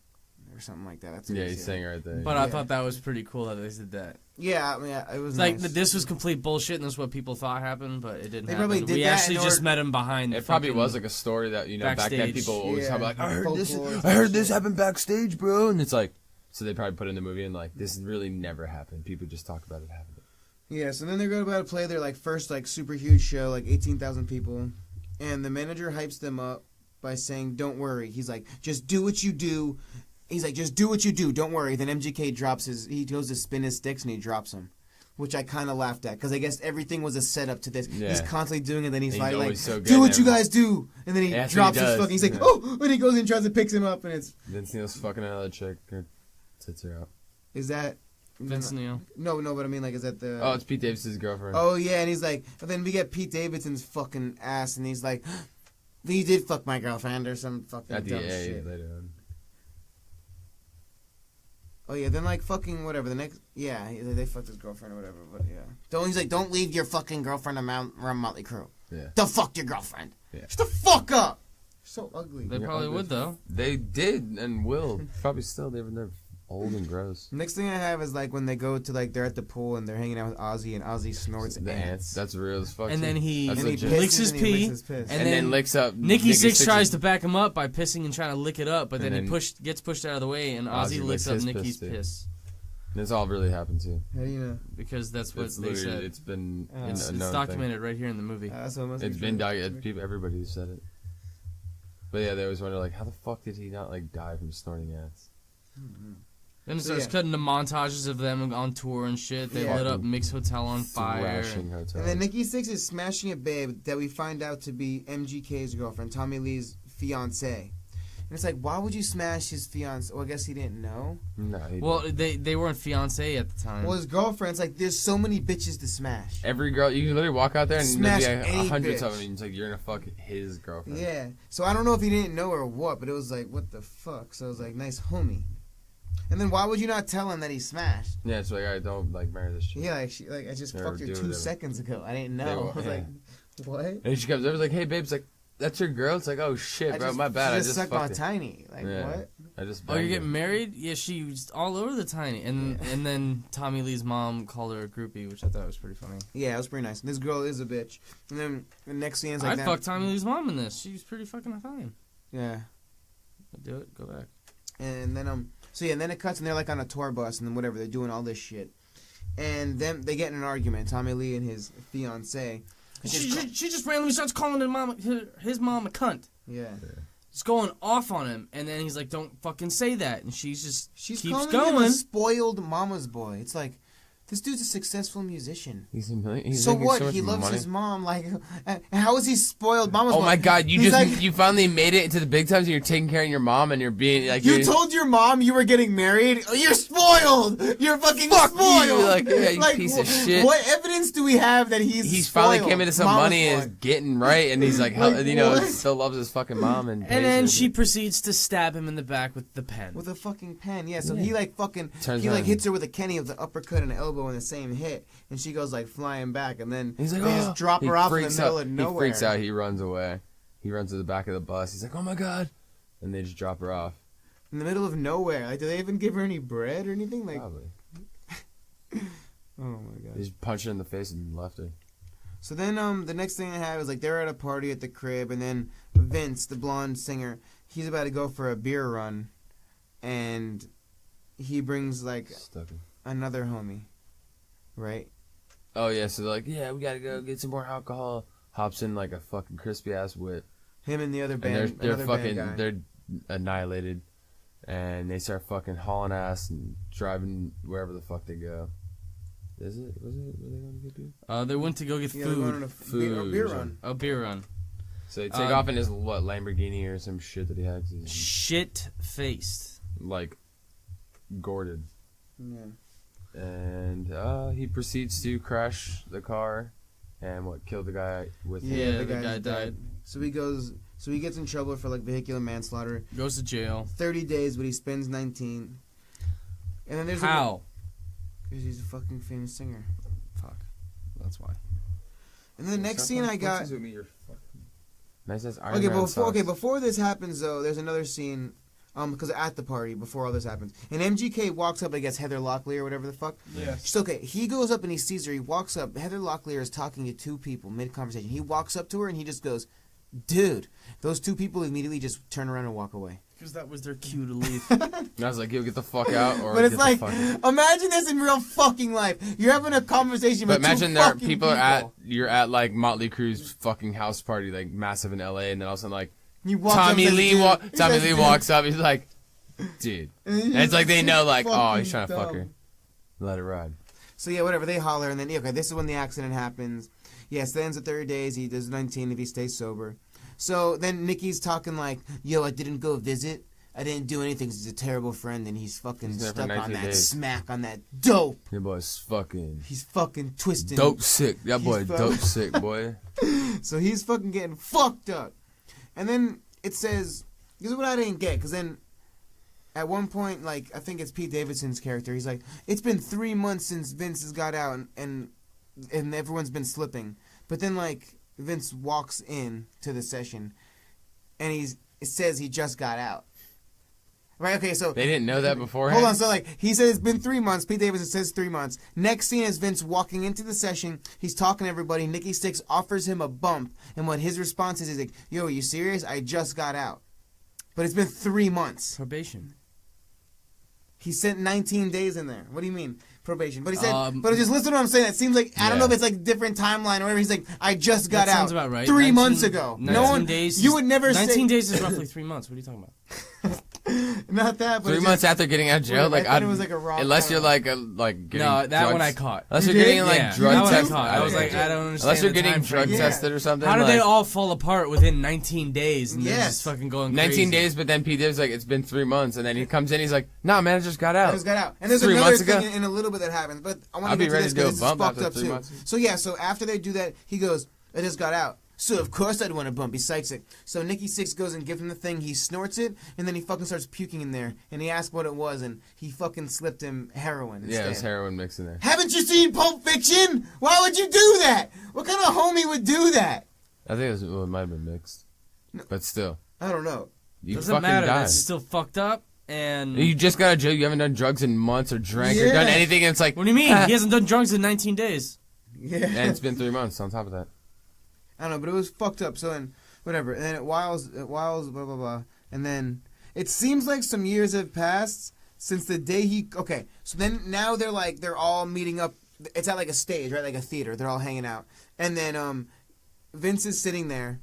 or something like that. That's what Yeah, he he's said. saying it right there. But I Yeah. thought that was pretty cool that they did that. Yeah, I mean, it was It's like nice. this was complete bullshit, and this is what people thought happened, but it didn't They happen. probably did we that actually in just order- met him behind. It probably fucking- was like a story that back then backstage. people always Yeah, talk about like I heard this folklore I heard this shit. happened backstage, bro, and it's like so they probably put in the movie and like this really never happened. People just talk about it happening. Yeah, so then they're going to play their, like, first, like, super huge show, like, 18,000 people. And the manager hypes them up by saying, don't worry. He's like, just do what you do. He's like, just do what you do. Don't worry. Then MGK he goes to spin his sticks and he drops them. Which I kind of laughed at, because I guess everything was a setup to this. Yeah. He's constantly doing it, then he's like, so do what you guys do. And then he drops his fucking, he's like, oh, and he goes and tries to pick him up, and it's... Then Neil's fucking another chick, or tits her out. Is that... Vince Neil. No, but I mean, like, is that the... Oh, it's Pete Davidson's girlfriend. Oh, yeah, and he's like... But then we get Pete Davidson's fucking ass, and he's like... He did fuck my girlfriend, or some fucking dumb shit. Later on. Oh, yeah, then, like, fucking whatever, the next... Yeah, they fucked his girlfriend or whatever, but yeah. He's like, don't leave your fucking girlfriend around Motley Crue. Yeah. Don't fuck your girlfriend. Yeah. Shut the fuck up! So ugly. They probably would, though. They did, and will. Probably still. They're old and gross. Next thing I have is like when they go to like they're at the pool and they're hanging out with Ozzy and Ozzy snorts ants. That's real as fuck. And then he licks his pee, and then licks up. Nikki Sixx tries to back him up by pissing and trying to lick it up, but then he gets pushed out of the way, and Ozzy licks up Nikki's piss. And this all really happened too. How do you know? Because that's what they said. It's been it's documented right here in the movie. It's been documented. Everybody said it. But yeah, they always wonder like, how the fuck did he not like die from snorting ants? Mm-hmm. Then it starts cutting to montages of them on tour and shit. They lit up Mick's hotel on fire. And then Nikki Sixx is smashing a babe that we find out to be MGK's girlfriend, Tommy Lee's fiance. And it's like, why would you smash his fiance? Well, I guess he didn't know. No, he didn't. They weren't fiancé at the time. Well, his girlfriend's like, there's so many bitches to smash. Every girl, you can literally walk out there and smash maybe hundreds bitch. of them, and it's like, you're gonna fuck his girlfriend. Yeah. So I don't know if he didn't know or what, but it was like, what the fuck? So I was like, nice homie. And then why would you not tell him that he smashed? Yeah, it's like, I don't like marry this chick. Yeah, I just fucked her 2 seconds ago. I didn't know. I was like, what? And she comes over like, hey, babe, it's like, that's your girl? It's like, oh shit, bro, my bad. I just sucked on Tiny. Like, what? You're getting married? Yeah, she was all over the Tiny. And then Tommy Lee's mom called her a groupie, which I thought was pretty funny. Yeah, it was pretty nice. This girl is a bitch. And then the next scene's like I'd fuck Tommy Lee's mom in this. She's pretty fucking fine. Yeah. I'd do it. Go back. And then, so yeah, and then it cuts and they're like on a tour bus and then whatever. They're doing all this shit. And then they get in an argument, Tommy Lee and his fiancée. She just randomly starts calling his mom a cunt. Yeah. Just going off on him, and then he's like, "Don't fucking say that," and she's keeps calling going. Him a spoiled mama's boy. It's like, this dude's a successful musician. He's so what? He loves money. His mom. Like, how is he spoiled mama's boy? Oh my god! You finally made it into the big times, and you're taking care of your mom, and you're being like. You told your mom you were getting married. You're spoiled. You're fucking spoiled. You. Like, yeah, you piece of shit. What evidence do we have that he's spoiled? Finally came into some money and is getting right, and he's like still loves his fucking mom, and then she proceeds to stab him in the back with the pen. With a fucking pen, yeah. So he like fucking hits her with a Kenny of the uppercut and an elbow in the same hit, and she goes like flying back, and then he's like, they just drop her off in the middle of nowhere. He freaks out. He runs away. He runs to the back of the bus. He's like, oh my god, and they just drop her off in the middle of nowhere. Like, do they even give her any bread or anything? Like, probably. Oh my god. They just punched her in the face and left her. So then, the next thing I have is like they're at a party at the crib, and then Vince, the blonde singer, he's about to go for a beer run, and he brings like another homie. Right? Oh, yeah, so they're like, yeah, we gotta go get some more alcohol. Hops in like a fucking crispy-ass whip. Him and the other band. And they're fucking, they're annihilated. And they start fucking hauling ass and driving wherever the fuck they go. Were they going to get beer? They went to go get food. A beer run. A beer run. So they take off in his, Lamborghini or some shit that he had. Shit-faced. Like, gorded. Yeah. And he proceeds to crash the car and kill the guy with him. Yeah, the guy died. So he gets in trouble for like vehicular manslaughter. Goes to jail. 30 days, but he spends 19. And then there's how? Because he's a fucking famous singer. Fuck. That's why. And then the next scene I got. Nice Iron Man before this happens though, there's another scene. Because at the party, before all this happens. And MGK walks up, I guess, Heather Locklear or whatever the fuck. Yeah. So, okay, he goes up and he sees her. He walks up. Heather Locklear is talking to two people mid-conversation. He walks up to her and he just goes, dude, those two people immediately just turn around and walk away. Because that was their cue to leave. And I was like, yo, get the fuck out. Or But it's get like, the fuck out. imagine this in real fucking life. You're having a conversation But with imagine two there are fucking people you're at like Motley Crue's fucking house party, like massive in LA, and then all of a sudden like You walk up Tommy and Lee dude, he Tommy says, Lee dude. walks up, he's like, dude. And it's like they know like, oh, he's trying to fuck Fucking her. Let it ride. So yeah, whatever, they holler, and then, okay, this is when the accident happens. Yes, that ends the 30 days, he does 19 if he stays sober. So then Nikki's talking like, yo, I didn't go visit, I didn't do anything, he's a terrible friend, and he's fucking He's there for stuck on 19 that days. smack, on that dope. Your boy's fucking He's fucking twisting. dope sick. That boy He's dope sick, boy. So he's fucking getting fucked up. And then it says, this is what I didn't get, because then at one point, like, I think it's Pete Davidson's character, he's like, it's been 3 months since Vince has got out, and everyone's been slipping. But then, like, Vince walks in to the session, and it says he just got out. Right, okay, so... They didn't know that beforehand? Hold on, so, like, he says it's been 3 months. Pete Davidson says 3 months. Next scene is Vince walking into the session. He's talking to everybody. Nikki Sixx offers him a bump. And what his response is, he's like, yo, are you serious? I just got out. But it's been 3 months. Probation. He sent 19 days in there. What do you mean? Probation. But he said, but just Um, listen to what I'm saying. It seems like, I don't know Yeah. if it's like different timeline or whatever. He's like, I just got That out. sounds about right. 3 months ago. 19 No one, days. you would never 19 say. days is roughly 3 months. What are you talking about? Not that, but 3 it's months just, after getting out of jail, whatever, like I thought it was like a raw unless you're title. like getting No, that drugs, one I caught. Unless You you're did? getting like Yeah, drug that one I tests. caught. I was like, I don't understand. unless you're the getting time drug frame. Yeah. tested or something. How did they like, all fall apart within 19 days? And they're Yes. just fucking going 19 crazy? days, but then Pete David's like, it's been 3 months, and then he comes in, he's like, nah, man, I just got out. I just got out. And there's 3 another months thing ago? in a little bit that happens, but I want I'll to be get to ready this to do a because this is bump fucked after up 3 too. months. So yeah, so after they do that, he goes, I just got out. So of course I'd want a bump. He psychs it. So Nikki Sixx goes and gives him the thing. He snorts it, and then he fucking starts puking in there. And he asked what it was, and he fucking slipped him heroin instead. Yeah, there's heroin mixed in there. Haven't you seen Pulp Fiction? Why would you do that? What kind of homie would do that? I think it might have been mixed. But still. I don't know. You Doesn't fucking matter. died. It's still fucked up. And You just got a joke. You haven't done drugs in months or drank or Yeah. done anything, and it's like, what do you mean? He hasn't done drugs in 19 days. Yeah. and it's been 3 months on top of that. I don't know, but it was fucked up. So then, whatever. And then it whiles, blah, blah, blah. And then it seems like some years have passed since the day he... Okay, so then now they're all meeting up. It's at like a stage, right? Like a theater. They're all hanging out. And then Vince is sitting there.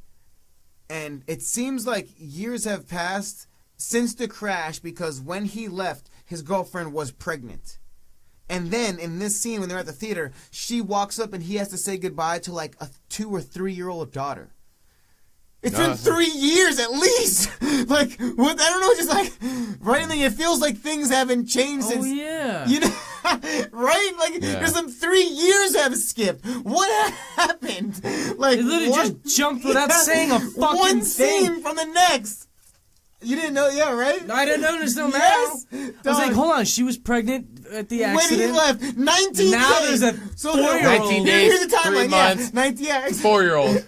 And it seems like years have passed since the crash because when he left, his girlfriend was pregnant. And then, in this scene, when they're at the theater, she walks up and he has to say goodbye to, like, a 2 or 3 year old daughter. It's been 3 years at least! Like, what? I don't know, just like, right? And then it feels like things haven't changed since. Oh, yeah. You know, right? Like, Yeah. there's some 3 years have skipped. What happened? Like, It literally what? just jumped without saying a fucking One thing. scene from the next. You didn't know, yeah, right? I didn't notice till now. Yes! I was like, hold on, she was pregnant at the When accident. he left, 19 Now days. there's a 4-year-old. 19 Here's days, the timeline, 3 months, 19, yeah. 4-year-old.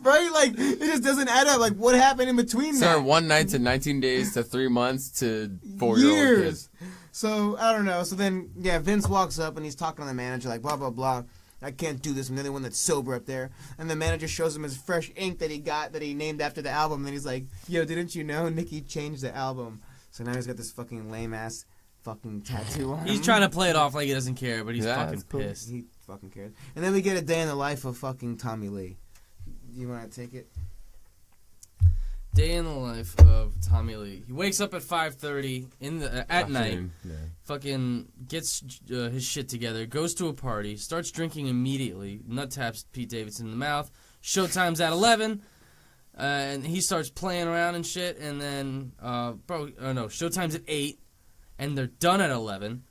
Right? Like, it just doesn't add up. Like, what happened in between So that? 1 night to 19 days to 3 months to 4-year-old Years. kids. So, I don't know. So then, yeah, Vince walks up and he's talking to the manager, like, blah, blah, blah. I can't do this. I'm the only one that's sober up there. And the manager shows him his fresh ink that he got, that he named after the album. And he's like, yo, didn't you know Nicky changed the album? So now he's got this fucking lame-ass fucking tattoo on him. He's trying to play it off like he doesn't care, but he's Yeah, fucking that's cool. pissed. He fucking cares. And then we get a day in the life of fucking Tommy Lee. You want to take it? Day in the life of Tommy Lee. He wakes up at 5:30 at night. Afternoon, yeah. Fucking gets his shit together. Goes to a party. Starts drinking immediately. Nut taps Pete Davidson in the mouth. Showtime's at 11. And he starts playing around and shit. And then, showtime's at 8. And they're done at 11.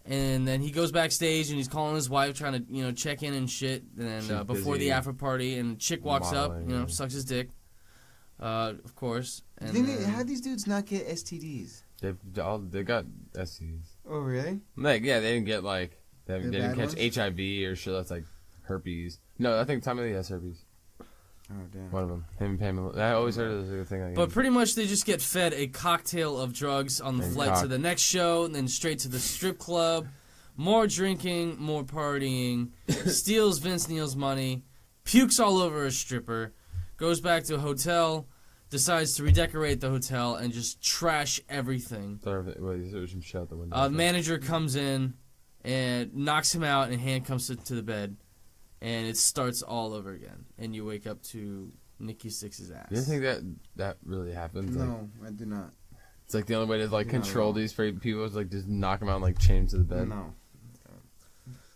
And then he goes backstage and he's calling his wife, trying to, check in and shit. And She's then before busy the after party, and chick walks up, modeling, yeah. sucks his dick, of course. And How do these dudes not get STDs? They got STDs. Oh, really? Like, yeah, they didn't get, like, they The didn't bad catch ones? HIV or shit that's, like, herpes. No, I think Tommy Lee has herpes. Oh, damn. One of them. Him and Pamela. I always heard of this thing like But pretty much they just get fed a cocktail of drugs on the And flight cock. to the next show, and then straight to the strip club. More drinking, more partying. Steals Vince Neil's money. pukes all over a stripper, goes back to a hotel, decides to redecorate the hotel, and just trash everything. Manager comes in and knocks him out and handcuffs him to the bed, and it starts all over again. And you wake up to Nikki Sixx's ass. You think that really happens? No, I do not. It's like the only way to like control these people is like just knock them out and like chain them to the bed. No.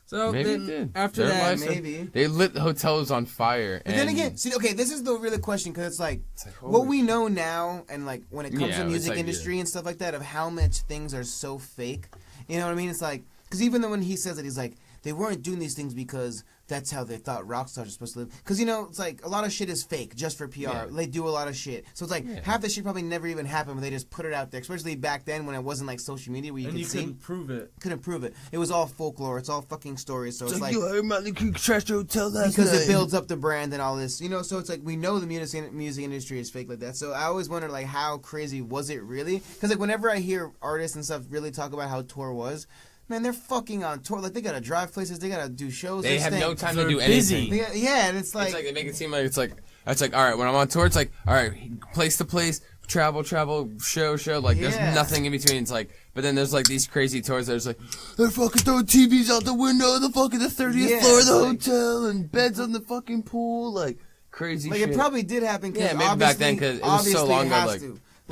So maybe then, it did. after Their that, maybe they lit the hotels on fire. But then again, see, okay, this is the really question because it's like what we know now, and like when it comes to music industry and stuff like that, of how much things are so fake. You know what I mean? It's like because even though when he says it, he's like they weren't doing these things because that's how they thought rock stars are supposed to live. Because, you know, it's like a lot of shit is fake just for PR. Yeah. They do a lot of shit. So it's like half the shit probably never even happened, but they just put it out there. Especially back then when it wasn't like social media where you could see. couldn't prove it. Couldn't prove it. It was all folklore. It's all fucking stories. So it's like yo, Motley Crue trashed the hotel last because night. it builds up the brand and all this. You know, so it's like we know the music industry is fake like that. So I always wonder like how crazy was it really? Because like whenever I hear artists and stuff really talk about how tour was, man, they're fucking on tour. Like, they gotta drive places. They gotta do shows. They have no time to do busy. anything. Yeah, and it's like they make it seem like it's like all right. When I'm on tour, it's like all right, place to place, travel, show. Like there's nothing in between. It's like, but then there's like these crazy tours. There's like they're fucking throwing TVs out the window, the 30th floor of the hotel, and beds on the fucking pool, like crazy. Like shit. It probably did happen. Yeah, maybe back then because it was so long ago. Like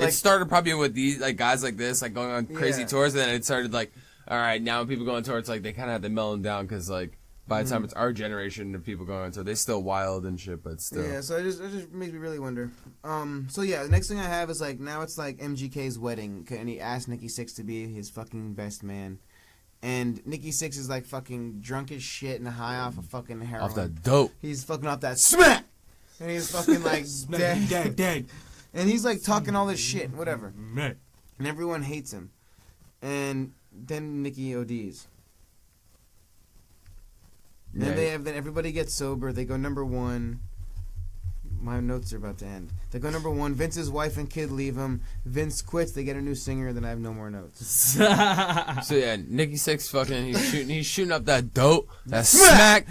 it started probably with these like guys like this, like going on crazy tours, and then it started like. All right, now when people go on tour, it's like they kind of have to mellow down because, like, by the time it's our generation of people going on tour, they're still wild and shit, but still. Yeah, so it just makes me really wonder. So yeah, the next thing I have is like now it's like MGK's wedding, and he asked Nikki Sixx to be his fucking best man, and Nikki Sixx is like fucking drunk as shit and high off of fucking heroin. Off that dope. He's fucking off that smack, and he's fucking like dead, and he's like talking all this shit, whatever, and everyone hates him, and. Then Nikki ODs. Then then everybody gets sober. They go number one. My notes are about to end. They go number one. Vince's wife and kid leave him. Vince quits. They get a new singer. Then I have no more notes. So yeah, Nikki Sixx fucking he's shooting up that dope. That smack.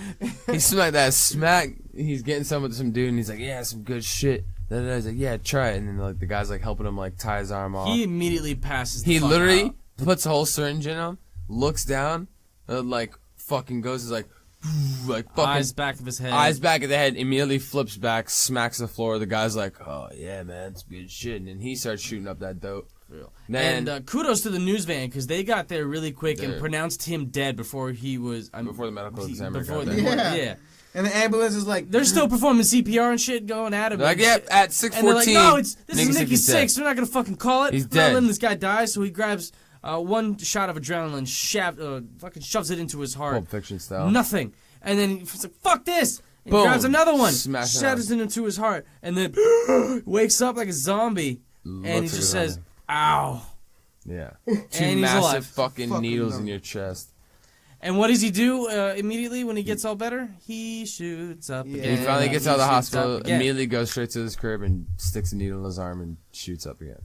He smacked that smack. He's getting some with some dude and he's like, yeah, some good shit. Then he's like, yeah, try it. And then like the guy's like helping him like tie his arm off. He immediately passes. He literally puts a whole syringe in him, looks down, like fucking goes is like fucking eyes back of his head. Eyes back of the head, immediately flips back, smacks the floor. The guy's like, oh yeah, man, it's good shit. And then he starts shooting up that dope. Then, and kudos to the news van because they got there really quick and pronounced him dead before he was. Before the medical examiner got there. Yeah. And the ambulance is like... They're still performing CPR and shit going at him. Like, yeah, at 6:14. And they're like, no, this is Nikki Sixx. They're not going to fucking call it. He's We're not dead. letting this guy die. So he grabs one shot of adrenaline, fucking shoves it into his heart. Pulp Fiction style. Nothing. And then he's like, fuck this. And Boom. he grabs another one, Shoves it into his heart, and then wakes up like a zombie. And he just says, ow. Yeah. And Two he's massive alive. fucking needles in your chest. And what does he do immediately when he gets all better? He shoots up again. He finally gets out of the hospital, immediately goes straight to his crib and sticks a needle in his arm and shoots up again.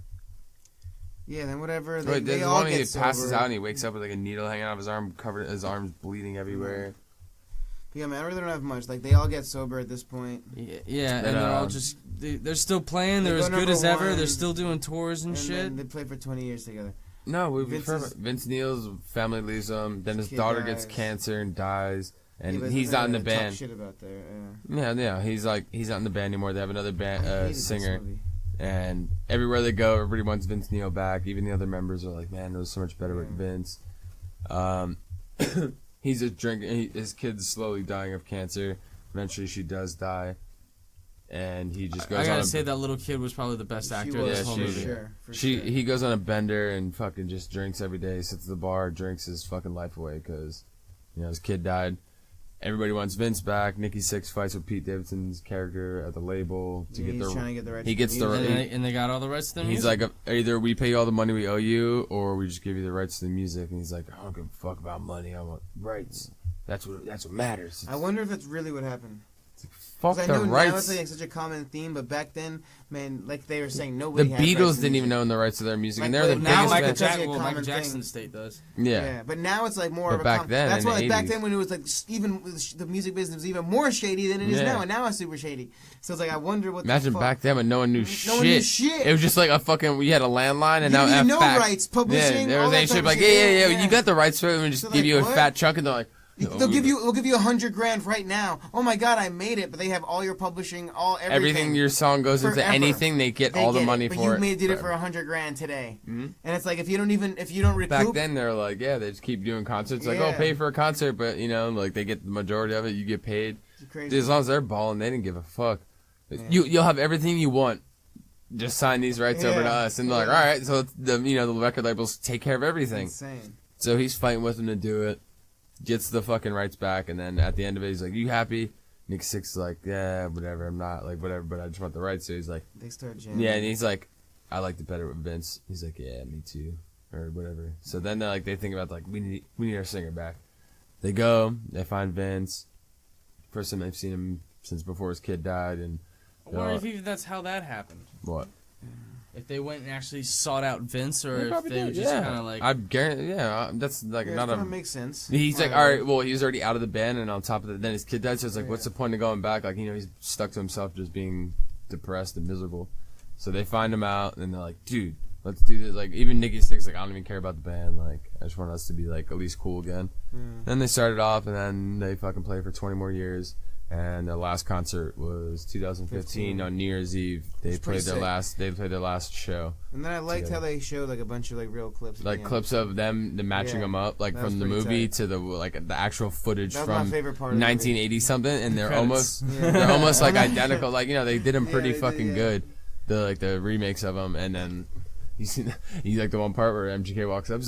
Yeah, then whatever. They all get sober. He passes out and he wakes up with like a needle hanging out of his arm, covered, his arm's bleeding everywhere. Yeah, man, I really don't have much. Like, they all get sober at this point. Yeah, and they're all just... They're still playing. They're as good as ever. They're still doing tours and shit. They play for 20 years together. No, Vince Neil's family leaves him. Then his daughter gets cancer and dies, and he's not in the band. Talk shit about there. Yeah. He's not in the band anymore. They have another band singer, and everywhere they go, everybody wants Vince Neil back. Even the other members are like, "Man, it was so much better with Vince." He's just drinking. His kid's slowly dying of cancer. Eventually, she does die. And he just goes on. I gotta say that little kid was probably the best actor of this whole movie. For sure. He goes on a bender and fucking just drinks every day. Sits at the bar, drinks his fucking life away because, his kid died. Everybody wants Vince back. Nikki Sixx fights with Pete Davidson's character at the label to get the. He's trying to get the rights. He gets the. And they got all the rights to the music. He's like, either we pay you all the money we owe you, or we just give you the rights to the music. And he's like, I don't give a fuck about money. I want rights. That's what matters. I wonder if that's really what happened. Fuck 'Cause the I know now rights. it's like such a common theme, but back then, man, like they were saying, The nobody had rights Beatles to didn't even music. own the rights to their music, Like, and they're the but Now biggest Michael, band. Jackson- Well, common Michael Jackson thing. state does. Yeah. But now it's like more But of a back then, that's in why the like back 80s. then when it was like even the music business was even more shady than it is Yeah. now, and now it's super shady. So it's like I wonder what. Imagine the fuck. back then when no one knew No shit. one knew shit. It was just like a fucking. We had a landline, and You now didn't even know fact. rights, publishing, Yeah, all that they should type be of like, shit. yeah, you got the rights to it, and we just So give like, you a what? fat chunk, and they're like, They'll give you $100,000 right now. Oh my god, I made it! But they have all your publishing, everything your song goes into Forever. anything, they get all the money but for it. you did it for forever. $100,000 today, Mhm. and it's like if you don't recoup. Back then, they're like, yeah, they just keep doing concerts. Like, oh, Yeah. pay for a concert, but you know, like they get the majority of it. You get paid. It's crazy. Dude, as long as they're balling, they didn't give a fuck. Yeah. You'll have everything you want. Just sign these rights over to Yeah. us, and they're like, all right. So the record labels take care of everything. Insane. So he's fighting with them to do it. Gets the fucking rights back, and then at the end of it, he's like, "You happy?" Nick Six is like, "Yeah, whatever. I'm not like whatever, but I just want the rights." So he's like, They start jamming. "Yeah," and he's like, "I liked it better with Vince." He's like, "Yeah, me too," or whatever. So then they think about like we need our singer back. They go, they find Vince. First time they've seen him since before his kid died, and I wonder if even that's how that happened. what? If they went and actually sought out Vince, or They if probably they were did, just yeah. kind of like. I guarantee, yeah, that's like Yeah, not that a. makes sense. He's like, Right. all right, well, he was already out of the band, and on top of that, then his kid died, so it's like, Yeah. what's the point of going back? Like, he's stuck to himself just being depressed and miserable. So they find him out, and they're like, dude, let's do this. Like, even Nicky Sixx, like, I don't even care about the band. Like, I just want us to be, like, at least cool again. Then they started off, and then they fucking played for 20 more years. And their last concert was 2015 on New Year's Eve. They pretty played their sick. last show. And then I liked together. how they showed like a bunch of like real clips. at Like the end. clips of them, the matching Yeah, them up, like that was from the pretty movie tight. to the actual footage That was my from favorite part of the movie. 1980 something, and they're Credits. almost Yeah. they're almost like identical. Like they did them Yeah, pretty they did, fucking yeah. good. The remakes of them, and then you see like the one part where MGK walks up,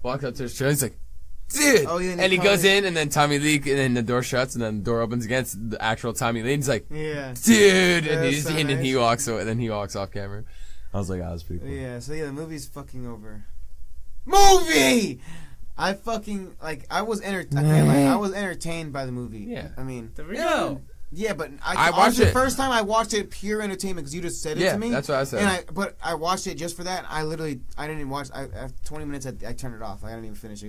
walks up to his chair, he's like, dude, Oh, yeah, and he they goes call it- in, and then Tommy Lee, and then the door shuts, and then the door opens again. It's the actual Tommy Lee, and he's like, Yeah. dude, Yeah, and, that's so and then he nice. walks away, and then he walks off camera. I was like, that was pretty cool. Yeah. So yeah, the movie's fucking over. Movie. I fucking like. I was I was entertained by the movie. Yeah. I mean. There we go. Yeah, but I watched honestly, it. The first time I watched it, pure entertainment because you just said it Yeah, to me. that's what I said. But I watched it just for that. I didn't even watch. After 20 minutes, I turned it off. I didn't even finish it.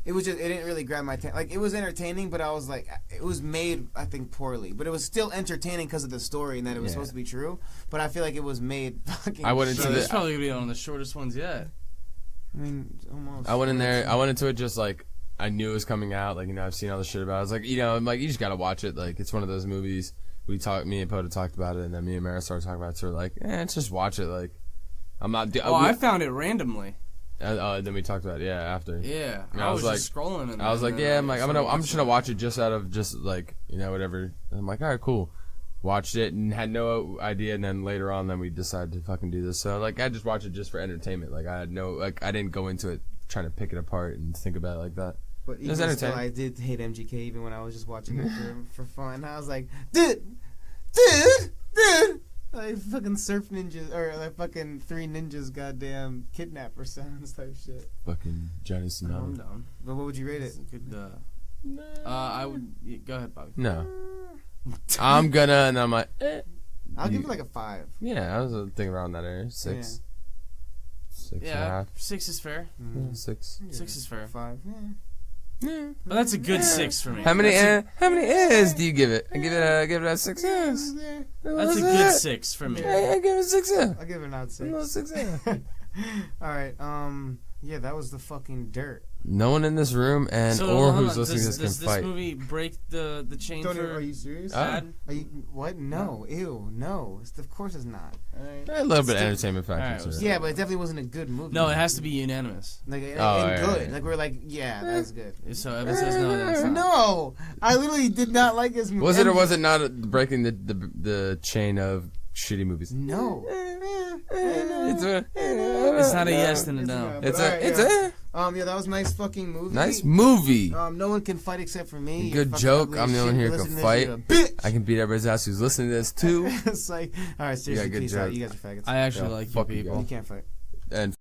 It was like, it didn't really grab my attention. Like it was entertaining, but I was like, it was made I think poorly, but it was still entertaining because of the story and that it was Yeah. supposed to be true. But I feel like it was made fucking. I went into So the- this is probably gonna be one of the shortest ones yet. I mean, almost. I went in there. I went into it just like I knew it was coming out. Like I've seen all the shit about it. I was like, I'm like, you just gotta watch it. Like it's one of those movies. Me and Poda talked about it, and then me and Mara started talking about it. So we're like, just watch it. Like I'm not. Oh, I found it randomly. Then we talked about it. Yeah, after. Yeah, And I was just scrolling. And I was like, then yeah. I'm like, started I'm just gonna watching watch it just out of just like whatever. And I'm like, all right, cool. Watched it and had no idea, and then later on, then we decided to fucking do this. So like, I just watched it just for entertainment. Like I had I didn't go into it trying to pick it apart and think about it like that. But It was even still, entertaining. I did hate MGK even when I was just watching it for fun. I was like, dude, like fucking surf ninjas or like fucking three ninjas, goddamn kidnapper sounds type shit. Fucking Johnny I'm Tsunami. down. But what would you rate it? It's a good. I would go ahead, Bobby. No. I'm gonna, and I'm like, I'll give it like a 5. yeah, I was thinking around that area. 6. 6 and a Yeah, half. 6 is fair. Yeah, 6. 6 is fair. 5. Yeah. Yeah. But that's a good 6 for me. How many That's A's do you give it? I give it a 6 A's. That's a good 6 for me. I give it a 6 A. I'll give it an odd 6. No, 6 A. All right. Yeah, that was the fucking dirt. No one in this room or hold who's on, listening to this does can fight. this movie break the chain for? Are you serious? Bad? Are you, what? No. Ew. No. Of course it's not. A little bit of entertainment factor. Alright, to it. Yeah, but it definitely wasn't a good movie. No, it has to be unanimous. Like, Oh, and yeah, good. yeah. Like, we're like, yeah, that's good. So Evan says no, then it's not. No, I literally did not like this movie. Was it or was it not breaking the chain of shitty movies? No. It's not a yes and a no. Yeah, that was a nice fucking movie. Nice movie. No one can fight except for me. Good You fucking joke. ugly I'm the shit. one here You who listen can to fight. this, you're a bitch. I can beat everybody's ass who's listening to this too. It's like, all right, seriously, good peace out. joke. You guys are faggots. I actually Yeah, like you fuck you people. guys. You can't fight. And